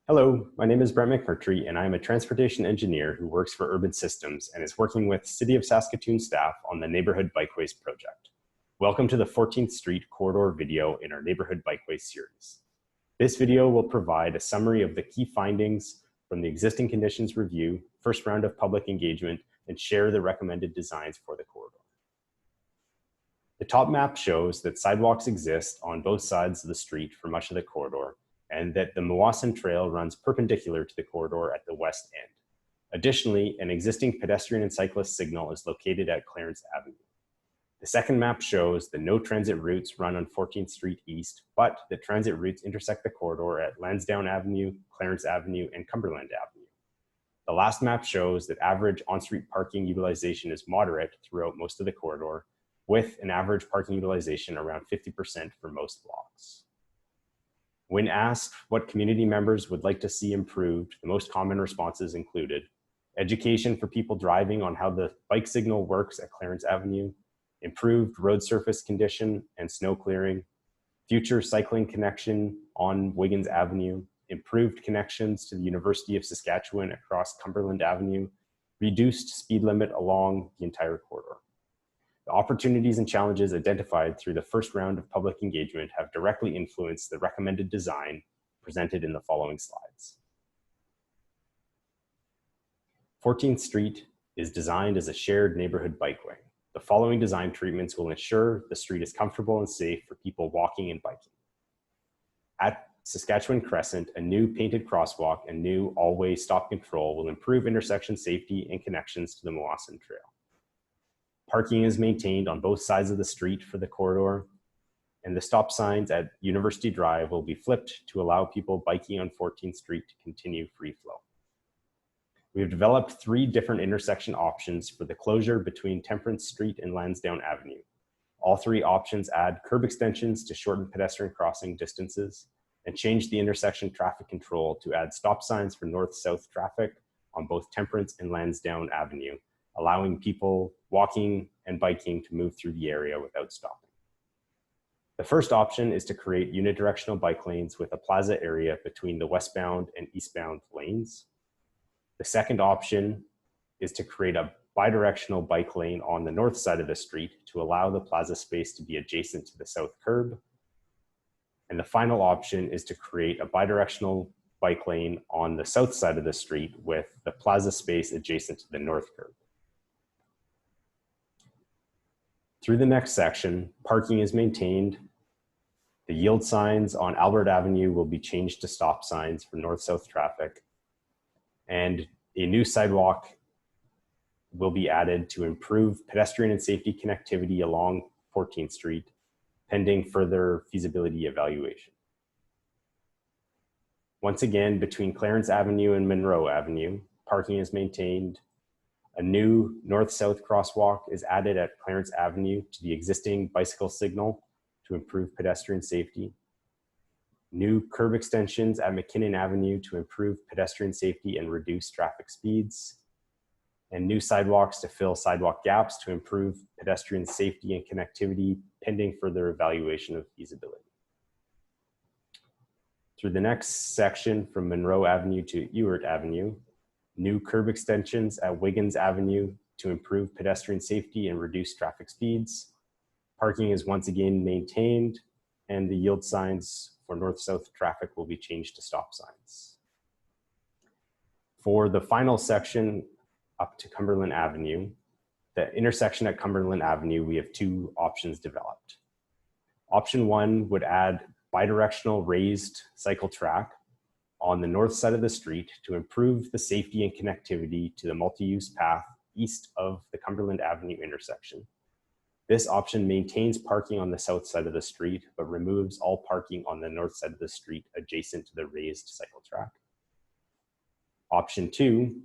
Hello, my name is Brent McMurtry, and I am a transportation engineer who works for Urban Systems and is working with City of Saskatoon staff on the Neighbourhood Bikeways project. Welcome to the 14th Street corridor video in our Neighbourhood Bikeways series. This video will provide a summary of the key findings from the existing conditions review, first round of public engagement, and share the recommended designs for the corridor. The top map shows that sidewalks exist on both sides of the street for much of the corridor, and that the Mawson Trail runs perpendicular to the corridor at the west end. Additionally, an existing pedestrian and cyclist signal is located at Clarence Avenue. The second map shows that no transit routes run on 14th Street East, but that transit routes intersect the corridor at Lansdowne Avenue, Clarence Avenue, and Cumberland Avenue. The last map shows that average on-street parking utilization is moderate throughout most of the corridor, with an average parking utilization around 50% for most blocks. When asked what community members would like to see improved, the most common responses included education for people driving on how the bike signal works at Clarence Avenue, improved road surface condition and snow clearing, future cycling connection on Wiggins Avenue, improved connections to the University of Saskatchewan across Cumberland Avenue, reduced speed limit along the entire corridor. The opportunities and challenges identified through the first round of public engagement have directly influenced the recommended design presented in the following slides. 14th Street is designed as a shared neighborhood bikeway. The following design treatments will ensure the street is comfortable and safe for people walking and biking. At Saskatchewan Crescent, a new painted crosswalk and new all-way stop control will improve intersection safety and connections to the Mawson Trail. Parking is maintained on both sides of the street for the corridor, and the stop signs at University Drive will be flipped to allow people biking on 14th Street to continue free flow. We have developed 3 different intersection options for the closure between Temperance Street and Lansdowne Avenue. All 3 options add curb extensions to shorten pedestrian crossing distances and change the intersection traffic control to add stop signs for north-south traffic on both Temperance and Lansdowne Avenue, allowing people walking and biking to move through the area without stopping. The first option is to create unidirectional bike lanes with a plaza area between the westbound and eastbound lanes. The second option is to create a bidirectional bike lane on the north side of the street to allow the plaza space to be adjacent to the south curb. And the final option is to create a bidirectional bike lane on the south side of the street with the plaza space adjacent to the north curb. Through the next section, parking is maintained. The yield signs on Albert Avenue will be changed to stop signs for north-south traffic, and a new sidewalk will be added to improve pedestrian and safety connectivity along 14th Street, pending further feasibility evaluation. Once again, between Clarence Avenue and Munroe Avenue, parking is maintained. A new north-south crosswalk is added at Clarence Avenue to the existing bicycle signal to improve pedestrian safety. New curb extensions at McKinnon Avenue to improve pedestrian safety and reduce traffic speeds. And new sidewalks to fill sidewalk gaps to improve pedestrian safety and connectivity, pending further evaluation of feasibility. Through the next section from Munroe Avenue to Ewart Avenue, new curb extensions at Wiggins Avenue to improve pedestrian safety and reduce traffic speeds. Parking is once again maintained, and the yield signs for north-south traffic will be changed to stop signs. For the final section up to Cumberland Avenue, the intersection at Cumberland Avenue, we have 2 options developed. Option 1 would add bidirectional raised cycle track on the north side of the street to improve the safety and connectivity to the multi-use path east of the Cumberland Avenue intersection. This option maintains parking on the south side of the street, but removes all parking on the north side of the street adjacent to the raised cycle track. Option 2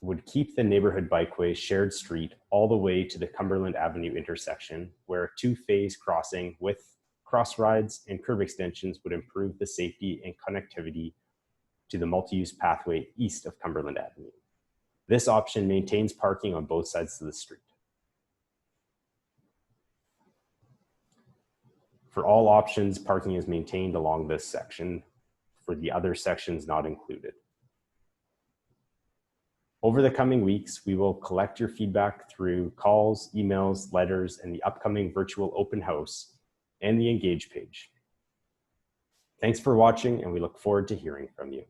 would keep the neighborhood bikeway shared street all the way to the Cumberland Avenue intersection, where a 2-phase crossing with cross rides and curb extensions would improve the safety and connectivity to the multi-use pathway east of Cumberland Avenue. This option maintains parking on both sides of the street. For all options, parking is maintained along this section. for the other sections not included. Over the coming weeks, we will collect your feedback through calls, emails, letters, and the upcoming virtual open house and the Engage page. Thanks for watching, and we look forward to hearing from you.